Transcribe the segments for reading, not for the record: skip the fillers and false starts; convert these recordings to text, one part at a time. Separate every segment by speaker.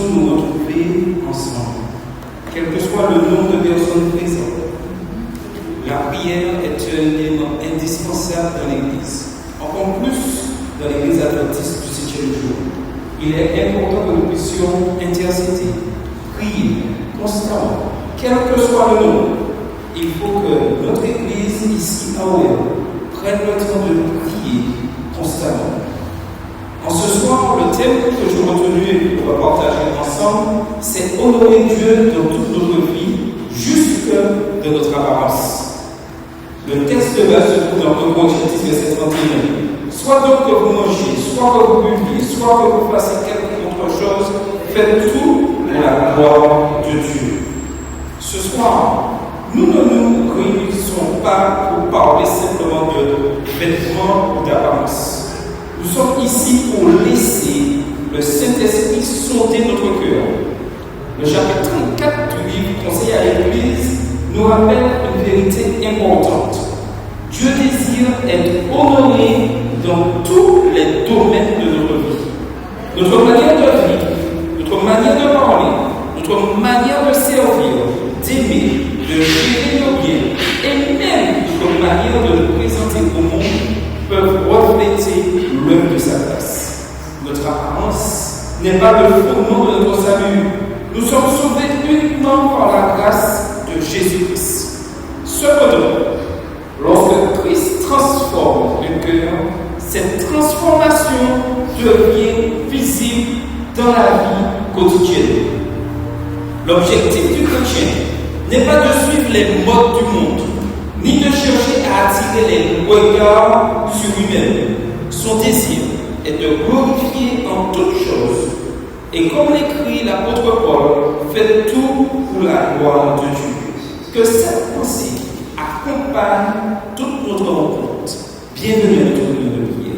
Speaker 1: puissions nous retrouver ensemble, quel que soit le nombre de personnes présentes. La prière est un élément indispensable dans l'Église, encore plus dans l'Église adventiste du 7e jour. Il est important que nous puissions intercéder, prier constamment, quel que soit le nombre. Il faut que notre Église ici à Ouéa prenne le temps de prier constamment. En ce soir, le thème que j'ai retenu et qu'on va partager ensemble, c'est honorer Dieu dans toute notre vie, jusque de notre apparence. Le texte de base se trouve dans 2 Corinthiens 10, verset 31. Soit donc que vous mangiez, soit que vous buviez, soit que vous fassiez quelque autre chose, faites tout pour la gloire de Dieu. Ce soir, nous ne nous réunissons pas pour parler simplement de vêtements ou d'apparence. Nous sommes ici pour laisser le Saint-Esprit sonder notre cœur. Le chapitre 34 du livre Conseil à l'Église nous rappelle une vérité importante. Dieu désire être honoré dans tous les domaines de notre vie. Notre manière de vivre, notre manière de parler, notre manière de servir, d'aimer, de gérer nos biens, et même notre manière de nous présenter au monde peuvent refléter l'œuvre de sa grâce. Notre apparence n'est pas le fondement de notre salut. Nous sommes sauvés uniquement par la grâce de Jésus-Christ. Cependant, lorsque Christ transforme le cœur, cette transformation devient visible dans la vie quotidienne. L'objectif du chrétien n'est pas de suivre les modes du monde, ni de chercher à attirer les regards sur lui-même. Son désir est de glorifier en toutes choses. Et comme l'écrit l'apôtre Paul, faites tout pour la gloire de Dieu. Que cette pensée accompagne toute notre rencontre. Bienvenue à notre réunion de prière.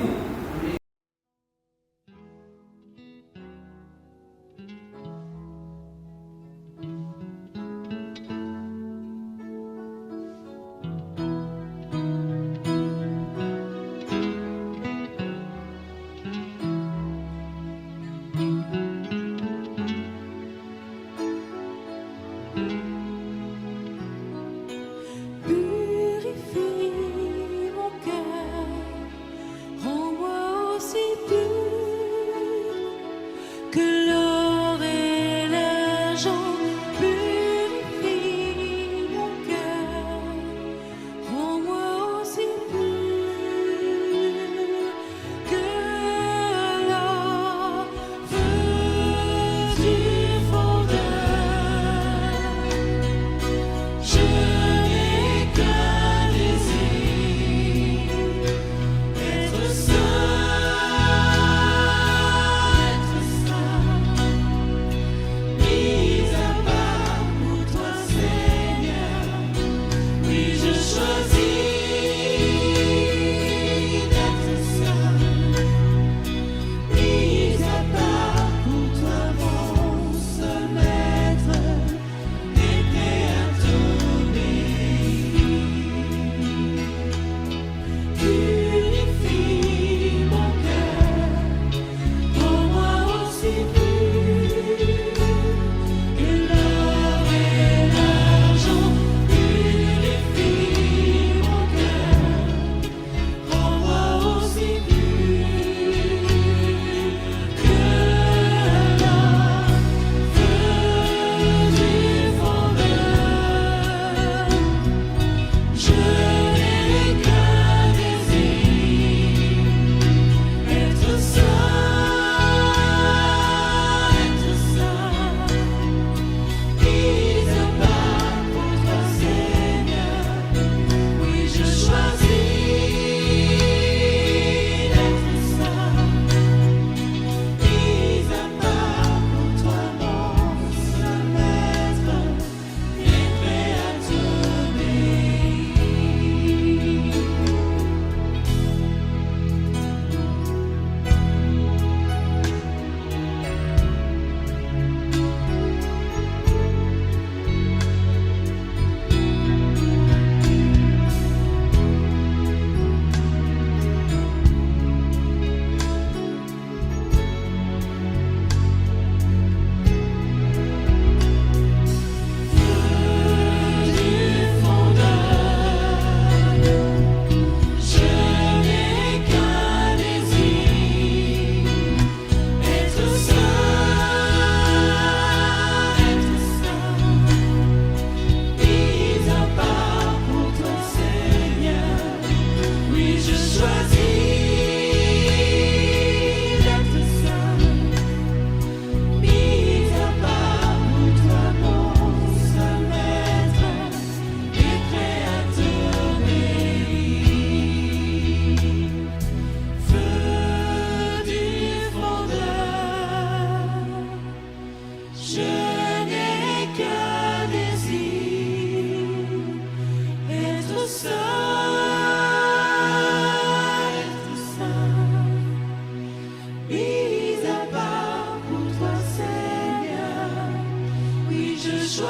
Speaker 1: Avant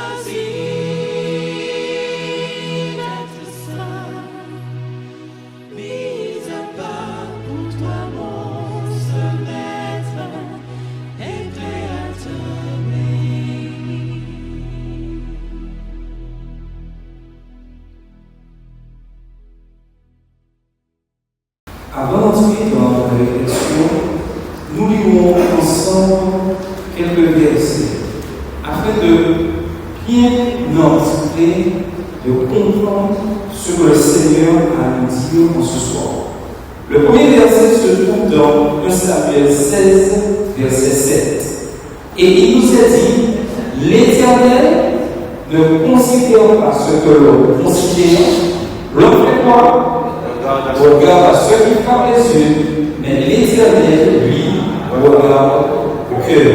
Speaker 1: d'entrer dans la réflexion, nous lirons ensemble quelques versets afin de bien entrer, de comprendre ce que le Seigneur a à nous dire en ce soir. Le premier verset se trouve dans 1 Samuel 16, verset 7. Et il nous est dit, l'Éternel ne considère pas ce que l'homme considère. L'homme fait quoi? Regarde à ceux qui frappent les yeux, mais l'Éternel, lui, regarde au cœur.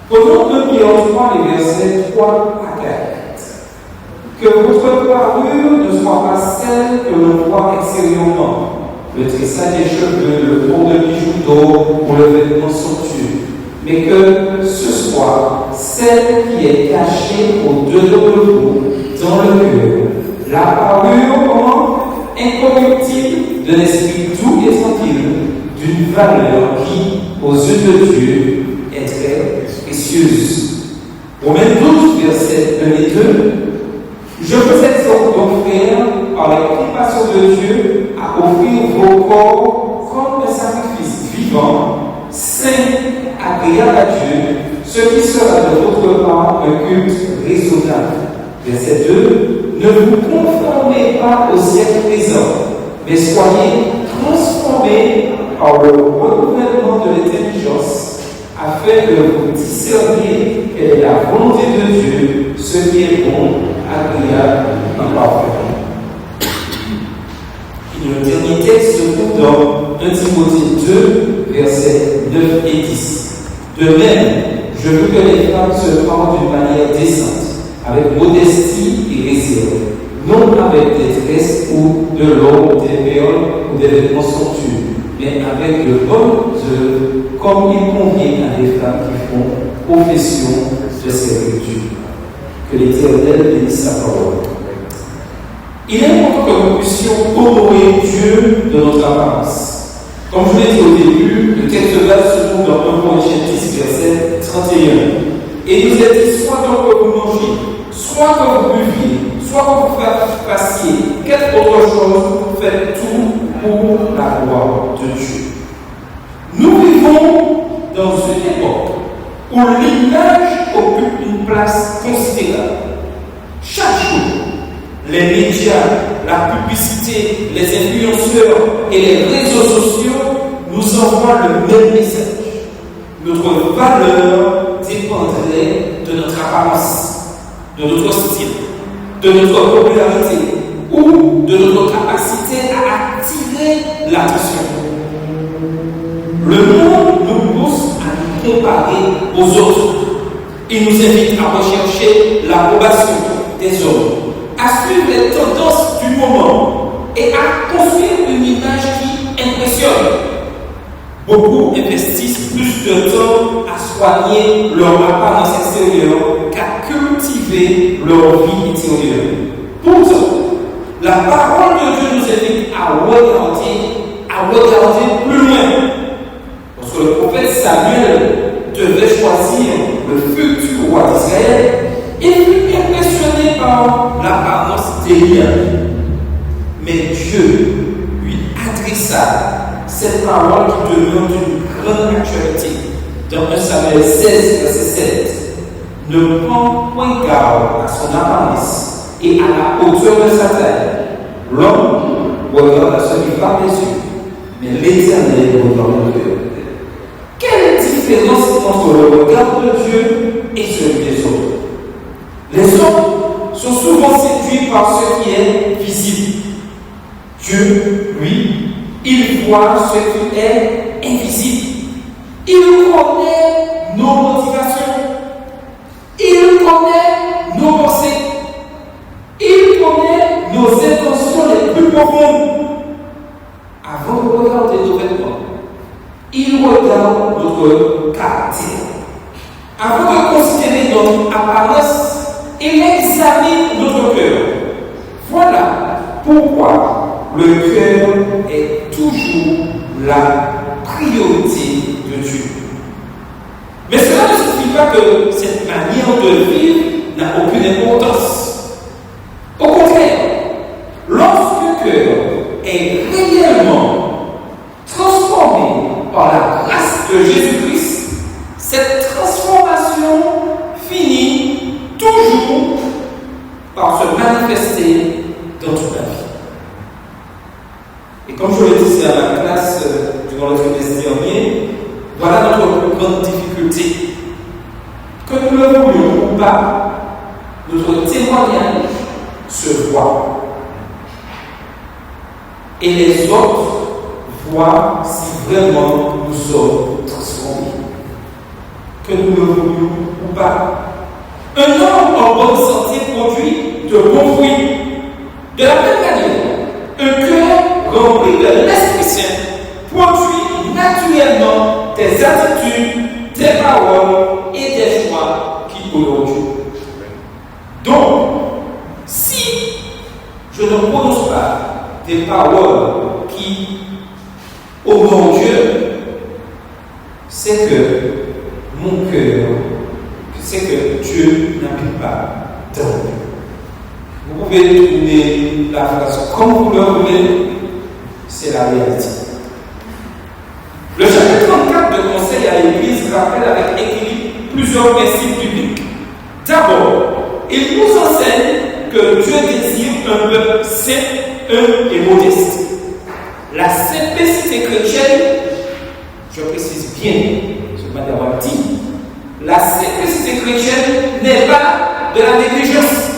Speaker 1: Prenons 2 Pierre 3, les versets 3 à 4. Que votre parure ne soit pas celle que l'on voit extérieurement, le tressage des cheveux, le port de bijoux d'or ou le vêtement somptueux, mais que ce soit celle qui est cachée au-dedans de vous, dans le cœur. La parure, comment? Incorruptible, d'un esprit doux et tranquille, d'une valeur qui, aux yeux de Dieu, est très précieuse. Romains 12, versets 1 et 2. Je vous exhorte donc, frères, par la compassion de Dieu, à offrir vos corps comme un sacrifice vivant, saint, agréable à Dieu, ce qui sera de votre part un culte raisonnable. Verset 2. Ne vous conformez pas au siècle présent, mais soyez transformés par le renouvellement de l'intelligence, afin que vous discerniez quelle est la volonté de Dieu, ce qui est bon, agréable et parfait. Et le dernier texte se trouve dans 1 Timothée 2, versets 9 et 10. De même, je veux que les femmes se parlent d'une manière décente, avec modestie et réserve, non avec détresse ou de l'or, des perles ou des vêtements somptueux, mais avec de bonnes œuvres, comme il convient à des femmes qui font profession de servitude. Que l'Éternel bénisse sa parole. Il est important que nous puissions honorer Dieu de notre apparence. Comme je l'ai dit au début, le texte de base se trouve dans 1 Corinthiens 10, verset 31. Et il nous est dit, soit donc que vous mangiez, soit que vous buviez, soit que vous fassiez quelque autre chose, faites tout pour la gloire de Dieu. Nous vivons dans une époque où l'image occupe une place considérable. Chaque jour, les médias, la publicité, les influenceurs et les réseaux sociaux nous envoient le même message. Notre valeur dépendrait de notre apparence, de notre style, de notre popularité ou de notre capacité à attirer l'attention. Le monde nous pousse à nous comparer aux autres. Il nous invite à rechercher l'approbation des hommes, à suivre les tendances du moment et à construire une image qui impressionne. Beaucoup investissent plus de temps à soigner leur apparence extérieure qu'à cultiver leur vie intérieure. Pourtant, la parole de Dieu nous invite à regarder plus loin. Parce que le prophète Samuel devait choisir le futur roi d'Israël, il fut impressionné par l'apparence d'Éliab. Mais Dieu lui adressa cette parole qui demeure d'une grande actualité. Dans 1 Samuel 16, verset 7. Ne prends point garde à son apparence et à la hauteur de sa taille. L'homme regarde à ce qui frappe les yeux, mais l'Éternel regarde le cœur. Quelle différence entre le regard de Dieu et celui des autres? Les hommes sont souvent séduits par ce qui est visible. Dieu, lui, il voit ce qui est invisible. Il connaît nos motivations. Il connaît nos pensées. Il connaît nos intentions les plus profondes. Avant de regarder nos vêtements, il regarde notre caractère. avant de considérer notre apparence, il examine notre cœur. Voilà pourquoi le cœur est toujours la priorité de Dieu. Mais cela ne signifie pas que cette manière de vivre n'a aucune importance. Au contraire, lorsque le cœur est réellement transformé par la grâce de Jésus-Christ, cette transformation finit toujours par se manifester dans toute la vie. Et comme je le disais à la classe durant le trimestre dernier, voilà notre plus grande difficulté. Que nous le voulions ou pas, notre témoignage se voit. Et les autres voient si vraiment nous sommes transformés. Que nous le voulions ou pas. Un homme en bonne santé produit de bons fruits. De la même manière, un cœur rempli de l'Esprit Saint produit naturellement des attitudes, des paroles et des choix qui honorent Dieu. Donc, si je ne prononce pas des paroles qui honorent Dieu, c'est que mon cœur, c'est que Dieu n'habite pas dans moi. Vous pouvez tourner la phrase comme vous le voulez, c'est la réalité. Le chapitre 34 de Conseil à l'Église rappelle avec équilibre plusieurs principes bibliques. D'abord, il nous enseigne que Dieu désire un peuple saint, humble et modeste. La simplicité chrétienne, je précise bien ce que Madame a dit, la simplicité chrétienne n'est pas de la négligence.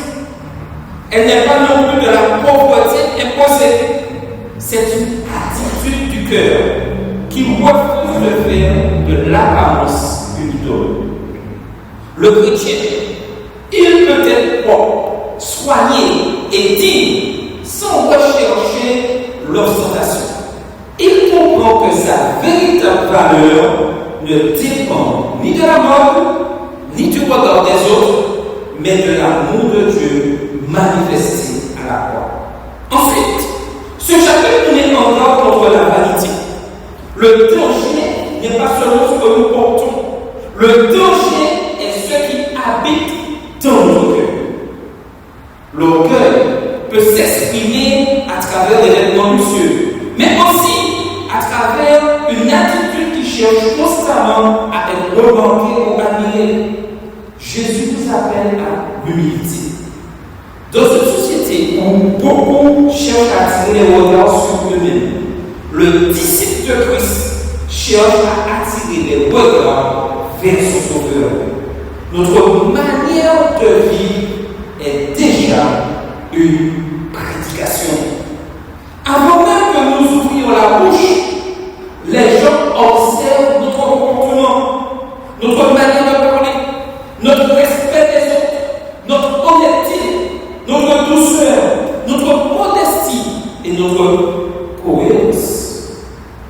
Speaker 1: Elle n'est pas non plus de la pauvreté imposée. C'est une attitude du cœur qui refuse de faire de l'apparence une idole. Le chrétien, il peut être propre, soigné et digne sans rechercher l'ostentation. Il comprend que sa véritable valeur ne dépend ni de la mode, ni du regard des autres, mais de l'amour de Dieu manifesté à la croix. Ensuite, ce chapitre nous met en garde contre la vanité. Le danger n'est pas seulement ce que nous portons. Le danger est ce qui habite dans nos cœurs. L'orgueil peut s'exprimer à travers des vêtements luxueux, mais aussi à travers une attitude qui cherche constamment à être remarquée ou admirée. Jésus nous appelle à l'humilité. Dans une société où beaucoup cherchent à attirer les regards sur eux-mêmes, le disciple de Christ cherche à attirer les regards vers son Sauveur. Notre manière de vivre est déjà une prédication. Avant même que nous ouvrions la bouche, les gens observent notre comportement, notre manière de parler, notre respect des autres, notre honnêteté, notre douceur, notre modestie et notre cohérence.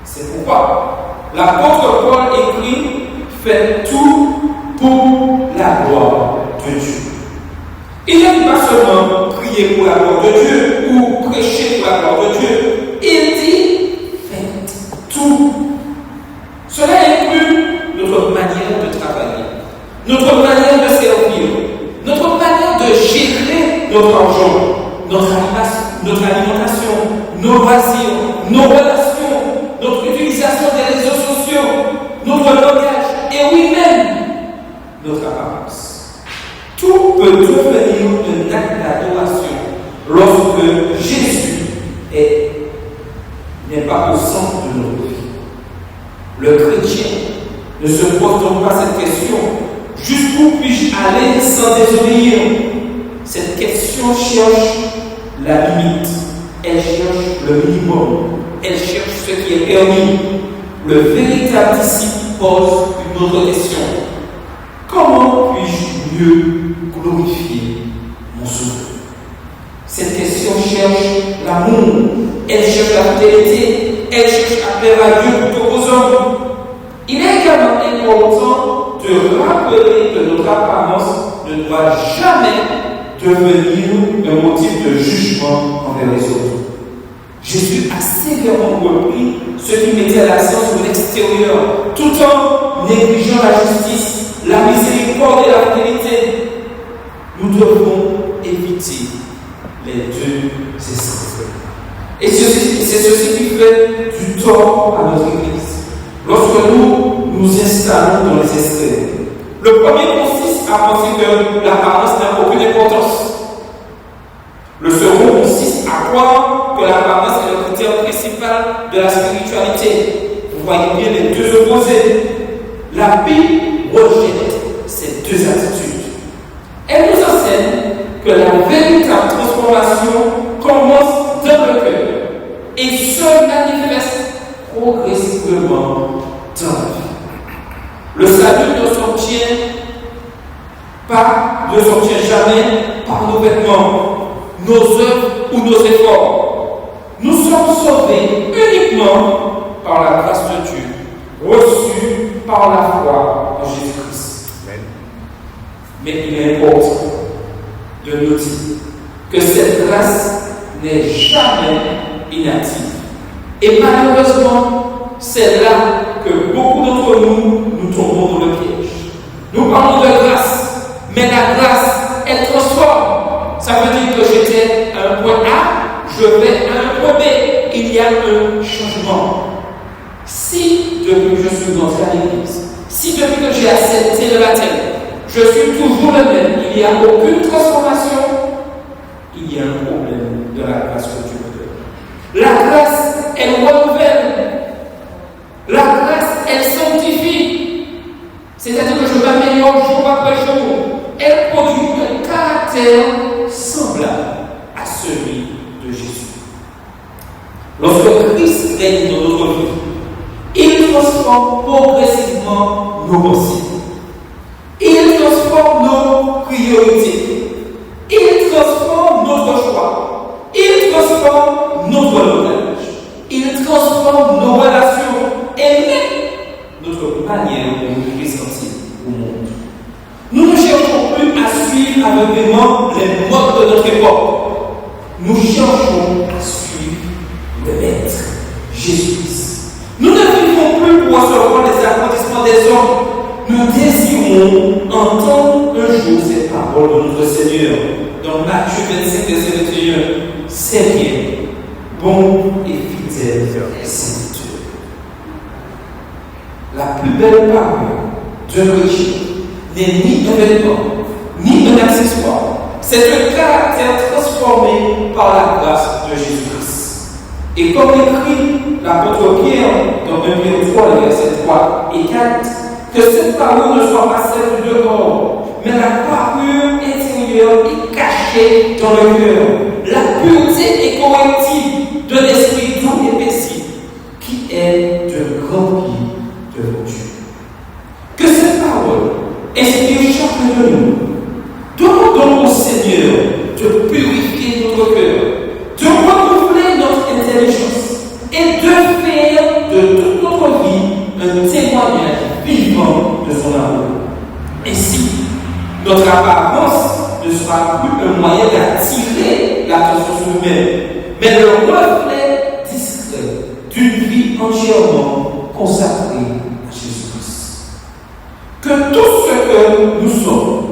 Speaker 1: C'est pourquoi l'apôtre Paul écrit « Faites tout pour la gloire de Dieu ». Il ne dit pas seulement prier pour la gloire de Dieu ou prêcher pour la gloire de Dieu. Il dit « Faites tout ». Cela inclut notre manière de travailler, notre manière de servir, notre manière de gérer notre argent, notre alimentation, nos loisirs, nos relations, notre utilisation des réseaux sociaux, notre langage et oui même notre apparence. Tout peut devenir un acte d'adoration lorsque Jésus n'est pas au centre de notre vie. Le chrétien ne se pose donc pas cette question: jusqu'où puis-je aller sans désobéir? Cette question cherche la limite, elle cherche le minimum, elle cherche ce qui est permis. Le véritable disciple pose une autre question: comment puis-je mieux glorifier mon Sauveur? Cette question cherche l'amour, elle cherche la fidélité, elle cherche à plaire à Dieu plutôt qu'aux hommes. Il est également important te rappeler que notre apparence ne doit jamais devenir un motif de jugement envers les autres. Jésus a sévèrement repris ceux qui mettaient l'accent sur l'extérieur, tout en négligeant la justice, la miséricorde et la fidélité. Nous devons éviter les deux extrêmes. Et c'est ceci qui fait du tort à notre Église. Lorsque nous installons dans les extrêmes. Le premier consiste à penser que l'apparence n'a aucune importance. Le second consiste à croire que l'apparence est le critère principal de la spiritualité. Vous voyez bien les deux opposés. La Bible rejette ces deux attitudes. Elle nous enseigne que la véritable transformation commence dans le cœur et se manifeste progressivement dans la vie. Le salut ne s'obtient jamais par nos vêtements, nos œuvres ou nos efforts. Nous sommes sauvés uniquement par la grâce de Dieu, reçue par la foi en Jésus-Christ. Mais il est important de noter que cette grâce n'est jamais inactive. Et malheureusement, c'est là que beaucoup d'entre nous tombons dans le piège. Nous parlons de grâce, mais la grâce, elle transforme. Ça veut dire que j'étais à un point A, je vais à un point B. Il y a un changement. Si depuis que je suis entré à l'église, si depuis que j'ai accepté le baptême, je suis toujours le même, il n'y a aucune transformation, il y a un problème de la grâce que Dieu me donne. La grâce, elle renouvelle. La grâce, elle sanctifie. C'est-à-dire que je m'améliore jour après jour. Elle produit un caractère semblable à celui de Jésus. Lorsque Christ règne dans notre vie, il transforme progressivement nos pensées. Il transforme nos priorités. Il transforme notre choix. Il transforme notre langage. Il transforme nos relations et même notre manière de nous présenter au monde. Nous ne cherchons plus à suivre aveuglément les modes de notre époque. Nous cherchons à suivre le Maître, Jésus-Christ. Nous ne vivons plus pour recevoir les accomplissements des hommes. Nous désirons entendre un jour ces paroles de notre Seigneur. Dans Matthieu 25, verset 21, c'est bien, bon et fidèle serviteur. La plus belle parole d'un chrétien n'est ni un vêtement, ni un accessoire. C'est un caractère transformé par la grâce de Jésus-Christ. Et comme écrit l'apôtre Pierre dans 1 Pierre 3, versets 3 et 4, que cette parure ne soit pas celle du dehors, mais la parure intérieure est cachée dans le cœur. La pureté est corrective de l'esprit doux et paisible, qui est de grand bien de vertu. Que cette parole inspire chacun de nous. Demandons au Seigneur de purifier notre cœur, de renouveler notre intelligence et de faire de toute notre vie un témoignage vivant de son amour. Ainsi, notre apparence ne sera plus un moyen d'attirer l'attention sur nous-mêmes, mais le reflet discret d'une vie entièrement consacrée à Jésus-Christ. Que tout ce que nous sommes,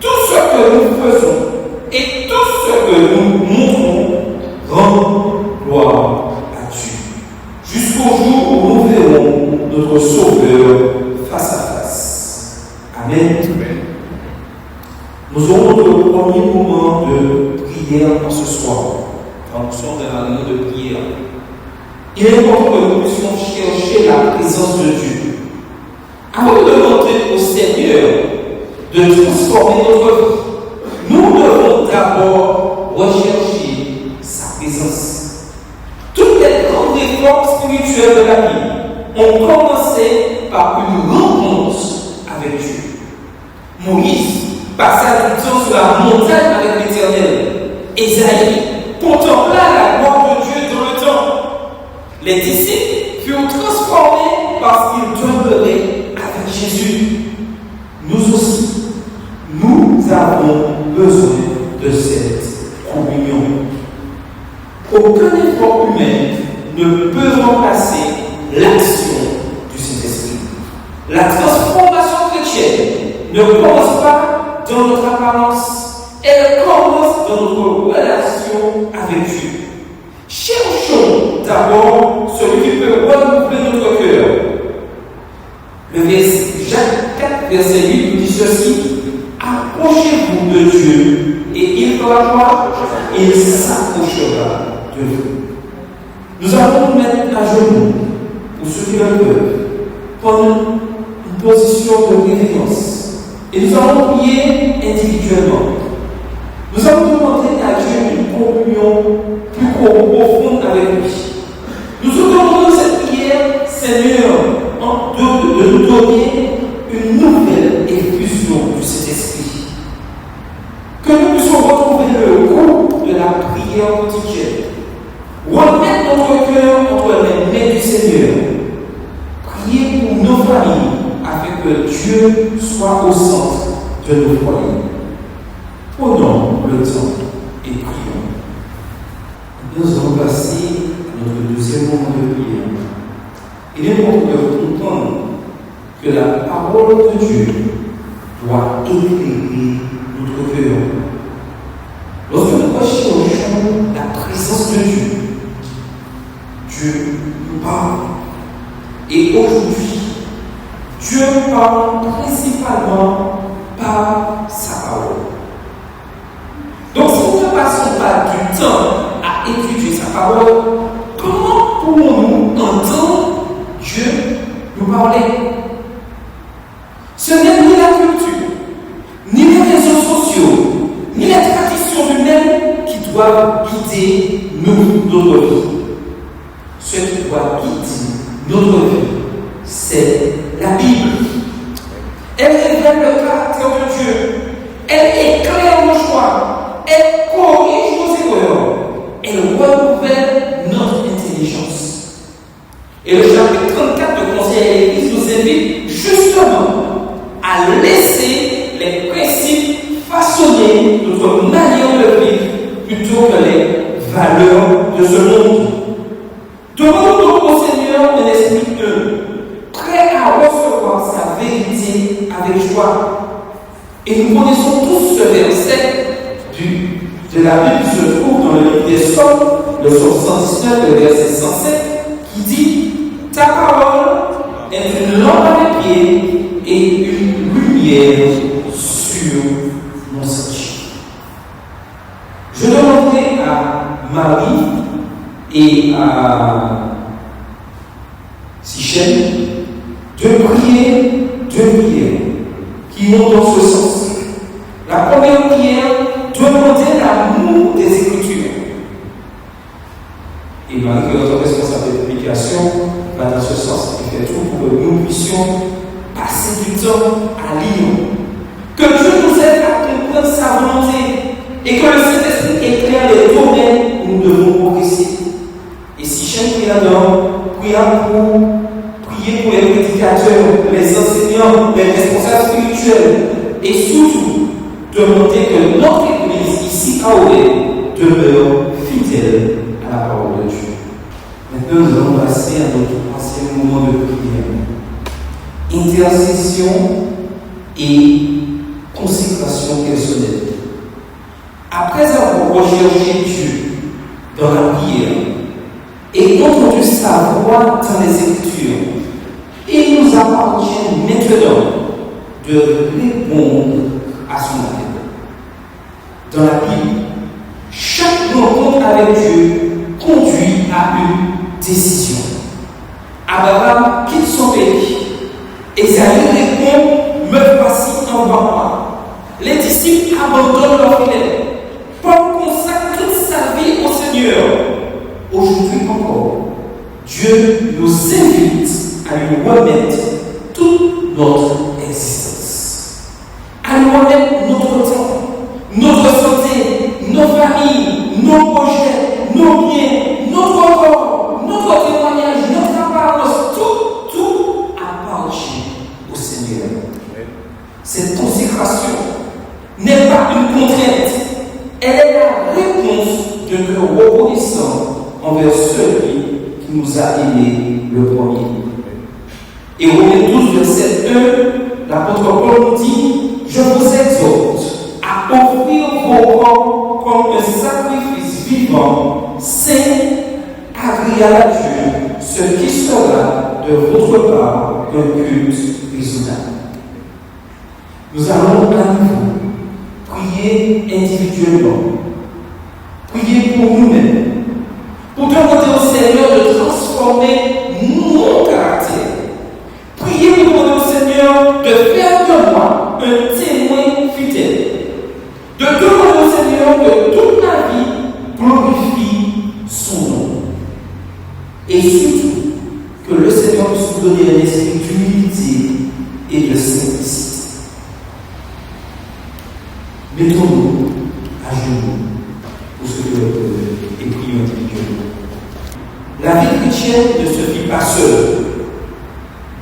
Speaker 1: tout ce que nous faisons et tout ce que nous montrons rend gloire à Dieu, jusqu'au jour où nous verrons notre Sauveur face à face. Amen. Nous aurons le premier moment de prière en ce soir. Quand nous sommes dans la réunion de prière, il est important que nous puissions chercher la présence de Dieu. Avant de demander au Seigneur de transformer notre vie, nous devons d'abord rechercher sa présence. Toutes les grandes réformes spirituelles de la Bible ont commencé par une rencontre avec Dieu. Moïse passa du temps sur la montagne avec l'Éternel. Ésaïe contempla la gloire de Dieu dans le temps. Les disciples furent transformés parce qu'ils demeuraient avec Jésus. avons besoin de cette communion. Aucun effort humain ne peut remplacer l'action du Saint-Esprit. La transformation chrétienne ne commence pas dans notre apparence, elle commence dans notre relation avec Dieu. Cherchons d'abord celui qui peut renouveler notre cœur. Jacques 4, verset 8 nous dit ceci: approchez-vous de Dieu et il fera quoi? Il s'approchera de vous. Nous allons nous mettre à genoux, pour ceux qui le peuvent, prendre une position de révérence et nous allons prier individuellement. Nous allons demander à Dieu une communion plus profonde avec lui. Nous demandons cette prière, Seigneur, de nous donner une nouvelle effusion du Saint-Esprit. Que nous puissions retrouver le goût de la prière quotidienne. Remettre notre cœur entre les mains du Seigneur. Prier pour nos familles afin que Dieu soit au centre de nos foyers. Prenons le temps et prions. Nous allons passer à notre deuxième moment de prière. Il est important de comprendre que la parole de Dieu doit éclairer notre cœur. Lorsque nous recherchons la présence de Dieu, Dieu nous parle. Et aujourd'hui, Dieu parle principalement par sa parole. Donc, si nous ne passons pas du temps à étudier sa parole, comment pouvons-nous entendre Dieu nous parler? Ce n'est ni la culture, ni les réseaux sociaux, ni les traditions humaines qui doivent guider notre vie. Ce qui doit guider notre vie, c'est la Bible. Elle révèle le caractère de Dieu. Elle éclaire nos choix. Elle corrige nos erreurs. Elle renouvelle notre intelligence. Et le chapitre 34 de Conseil à l'Église nous invite justement à laisser les principes façonner notre manière de vivre plutôt que les valeurs de ce monde. Demandons au Seigneur un esprit prêt à recevoir sa vérité avec joie. Et nous connaissons tous ce verset de la Bible qui se trouve dans le livre des Psaumes, le psaume 119, le verset 107, qui dit: ta parole est une lampe à mes pieds et une lumière sur mon sentier. Je demanderai à Marie et à Sichem de prier deux prières qui vont dans ce sens. La première prière, demander l'amour des Écritures. Et Marie, notre responsable d'application, va dans ce sens. Il fait tout pour que nous puissions passer du temps à lire. Que Dieu nous aide à comprendre sa volonté et que le Saint-Esprit éclaire les domaines où nous devons progresser. Et si chaque prière prier pour les prédicateurs, les enseignants, les responsables spirituels et surtout demander que notre Église ici à Aulnay demeure fidèle à la parole de Dieu. Maintenant, nous allons passer à notre ancien moment de prière. Intercession et consécration personnelle. Après avoir recherché Dieu dans la prière et entendu sa voix dans les Écritures, il nous appartient maintenant de répondre à son appel. Dans la Bible, chaque rencontre avec Dieu conduit à une décision. Abraham quitte son pays. Ésaïe répond: me voici, envoie-moi. Les disciples abandonnent leur fidèle. Paul consacre toute sa vie au Seigneur. Aujourd'hui encore, Dieu nous invite à lui remettre toute notre existence. À lui remettre notre temps, notre santé, nos familles, nos projets, nos biens, notre corps, notre témoignage, notre apparence, tout appartient au Seigneur. Cette consécration n'est pas pas une contrainte. Elle est la réponse d'un cœur reconnaissant envers celui qui nous a aimés le premier. Et Romains 12, verset 1, l'apôtre Paul nous dit: je vous exhorte à offrir vos corps comme un sacrifice vivant, saint, agréable à Dieu, ce qui sera de votre part un culte raisonnable. Nous allons à nouveau prier individuellement, prier pour nous-mêmes, pour demander au Seigneur de transformer mon caractère. Priez pour demander au Seigneur de faire de moi un témoin fidèle. De demander au Seigneur que toute ma vie glorifie son nom. Et surtout, que le Seigneur puisse nous donner un esprit d'humilité et de simplicité. Mettons-nous à genoux pour ce que et prions individuellement. La vie chrétienne ne se vit pas seule.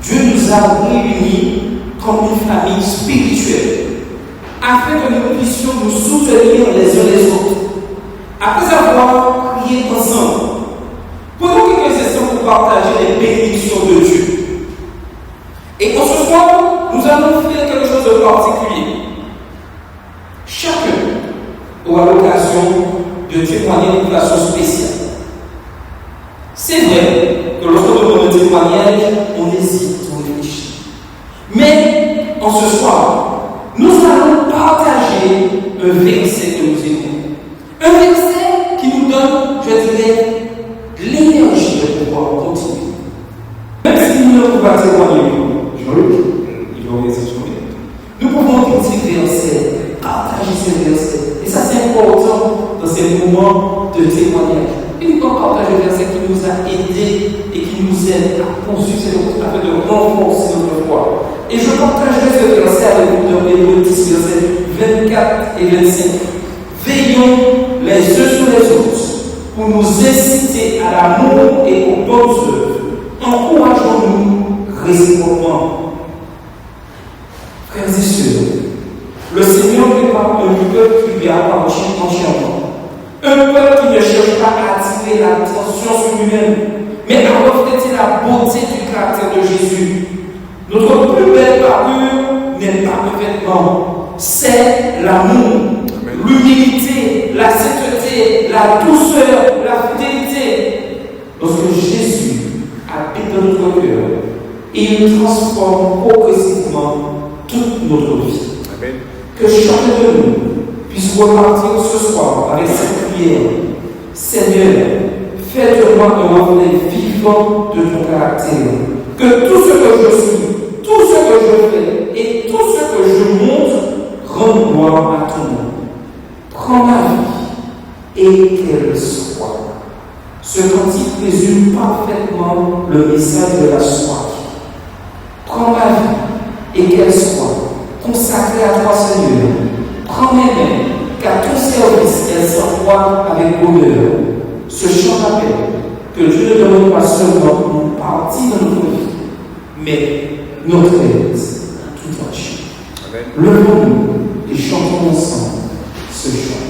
Speaker 1: Dieu nous a réunis comme une famille spirituelle afin que nous puissions nous soutenir les uns les autres. Après avoir prié ensemble, prenons quelques instants pour partager les bénédictions de Dieu. Et pour ce soir, nous allons faire quelque chose de particulier. Chacun aura l'occasion de témoigner d'une façon spéciale. C'est vrai que lorsqu'on demande un témoignage, on hésite, on réfléchit. Mais en ce soir, nous allons partager un verset que nous aimons. Un verset qui nous donne, je dirais, l'énergie de pouvoir continuer. Même si nous ne pouvons pas témoigner, il va rester sur nous pouvons cultiver verset, partager ces versets. Et ça, c'est important dans ces moments de témoignage. Et nous pouvons partager le verset qui nous a aidés et qui nous aide à poursuivre ces choses afin de renforcer notre foi. Et je partagerai ce verset avec vous dans Hébreux 10, versets 24 et 25. Veillons les uns sur les autres pour nous inciter à l'amour et aux bonnes œuvres. Encourageons-nous réciproquement. Frères et sœurs, le Seigneur prépare un peuple qui lui appartient entièrement. Un peuple qui ne cherche pas à attirer l'attention sur lui-même, mais à refléter la beauté du caractère de Jésus. Notre plus belle parure n'est pas un vêtement, c'est l'amour, l'humilité, la sainteté, la douceur, la fidélité. Lorsque Jésus habite dans notre cœur, il transforme progressivement toute notre vie. Amen. Que chacun de nous puisse repartir ce soir avec cette prière. Seigneur, fais de moi un reflet vivant de ton caractère. Que tout ce que je suis, tout ce que je fais et tout ce que je montre rende gloire à ton nom. Prends ma vie et qu'elle soit. Ce cantique résume parfaitement le message de la soirée. Prends ma vie et qu'elle soit consacrée à toi, Seigneur. Prends mes mains, qu'à ton service, elles s'envoient avec bonheur. Ce chant rappelle que Dieu ne demande pas seulement une partie de notre vie, mais notre aide tout entier. Levons-nous et chantons ensemble ce chant.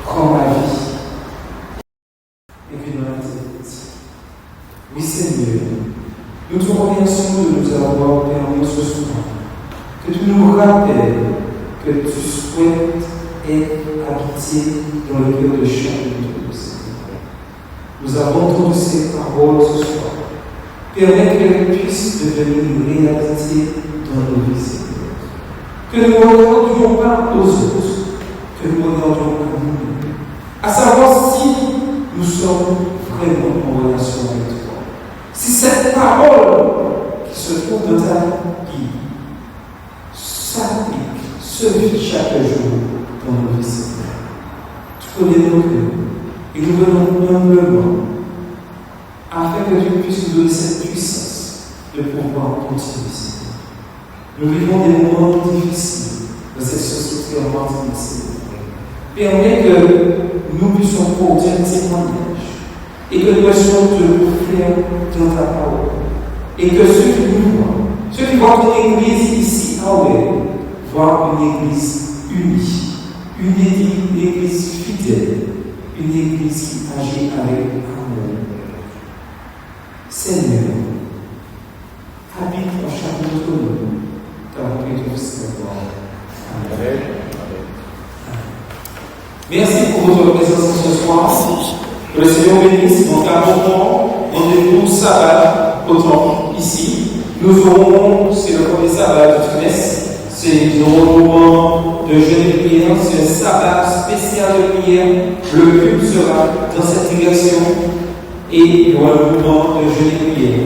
Speaker 1: Prends ma vie. Et puis dans la tête. Oui, Seigneur, nous te remercions de nous avoir permis ce soir. Que tu nous rappelles que tu souhaites être habité dans le cœur de chacun de nous. Nous avons entendu ces paroles ce soir. Permets qu'elles puissent devenir une réalité dans nos vies. Que nous ne regardions pas aux autres, que nous regardions à nous-mêmes. À savoir si nous sommes vraiment en relation avec toi. Si cette parole qui se trouve dans ta Bible s'applique, se vit chaque jour dans nos vies, Seigneur. Tu connais nos cœurs et nous venons humblement afin que tu puisses nous donner cette puissance de pouvoir continuer, Seigneur. Nous vivons des moments difficiles de cette société en martyre, Seigneur. Permets que nous puissions porter un témoignage et que nous puissions te faire dans ta parole. Et que ceux qui nous voient, ceux qui voient ton église ici, voient une église unie, une église fidèle, une église qui agit avec amour. Seigneur, habite en chacun d'entre nous, dans le Christ Saint-Roi. Amen. Merci pour votre présence ce soir. Que le Seigneur bénisse. Donc, à un moment, rendez-vous sabbat au temple, ici. Nous aurons, c'est le premier sabbat du trimestre, c'est le moment de jeûne et prière, c'est un sabbat spécial de prière. Le culte sera dans cette direction et il y aura le moment de jeûne et prière.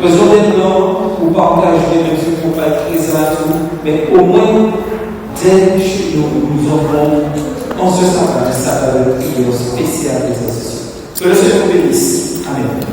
Speaker 1: Faisons maintenant pour partager, même si on ne peut pas être présent à tout, mais au moins, dès chez nous, nous aurons en ce sabbat un sabbat de prière spécial d'intercession. Que le Seigneur bénisse. Amen.